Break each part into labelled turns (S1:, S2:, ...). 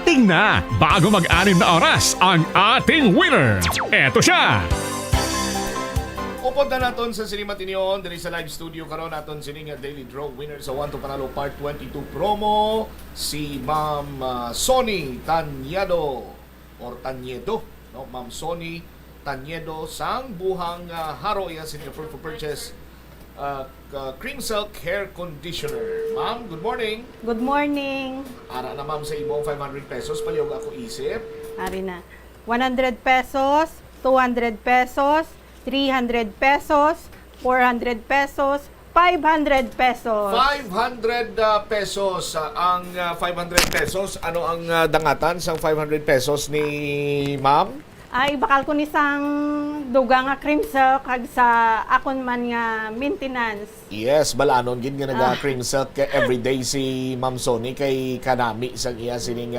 S1: Dumating na bago mag-anim na oras ang ating winner. Eto siya.
S2: Upod na naton sa Cinema Tinion, diri sa live studio karon naton sining Daily Draw winner sa 1 to Panalo Part 22 promo, si Ma'am Sonny Tanyedo or Tanyedo, no? Ma'am Sonny Tanyedo sang buhang haro iya sining for purchase cream silk hair conditioner. Ma'am, good morning.
S3: Good morning.
S2: Ara na ma'am sa imong 500 pesos palihog ako isip.
S3: Ari na. 100 pesos, 200 pesos, 300 pesos, 400 pesos, 500 pesos.
S2: 500 pesos ang 500 pesos. Ano ang dangatan sang 500 pesos ni ma'am?
S3: Ay, bakal ko ni sang duga nga cream silk kag sa akon man nga maintenance.
S2: Yes, balanon gid nga naga-cream silk kay everyday si Ma'am Sonny kay kanami sang iya sining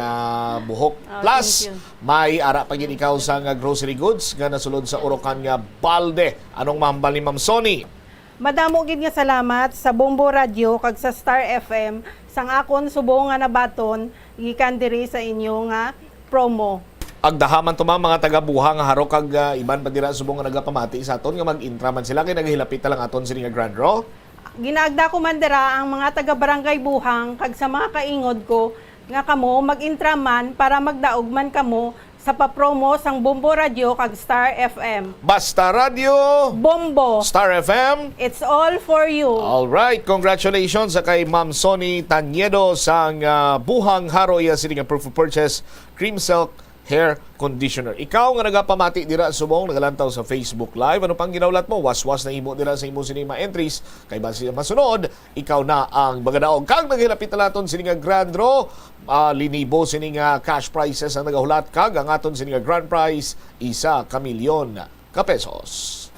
S2: buhok.
S3: Oh,
S2: Plus,
S3: thank you.
S2: may ara pa gid ikaw sang grocery goods nga nasulod sa urokan nga balde. Anong mahambal ni Ma'am Sonny?
S3: Madamo gid nga salamat sa Bombo Radio kag sa Star FM sang akon subong nga nabaton gikan diri sa inyo nga promo.
S2: Agdahaman to mga taga-buha nga haro kag iban pa dira subong nga nagapamati sa aton nga mag-intra man sila kay naghilapit lang aton sini nga grand draw.
S3: Ginagda ko man dira ang mga taga-barangay Buhang kag sa mga kaingod ko nga kamo mag-intra man para magdaog man kamo sa papromo sang Bombo Radio kag Star FM.
S2: Basta Radio,
S3: Bombo,
S2: Star FM.
S3: it's all for you.
S2: All right, congratulations sa kay Ma'am Sonny Tanyedo sang buhang haro iya sini nga proof of purchase cream silk hair conditioner. Ikaw nga nagapamati dira subong nagalantaw sa Facebook Live, ano pang ginawlat mo? Was-was na imo dira sa imo sini mga entries kay base masunod, ikaw na ang bagadaog kang naghilapit na naton sini nga grand draw. Linibo sini nga cash prizes ang nagahulat kag ang aton sini nga grand prize 1 ka milyon ka pesos.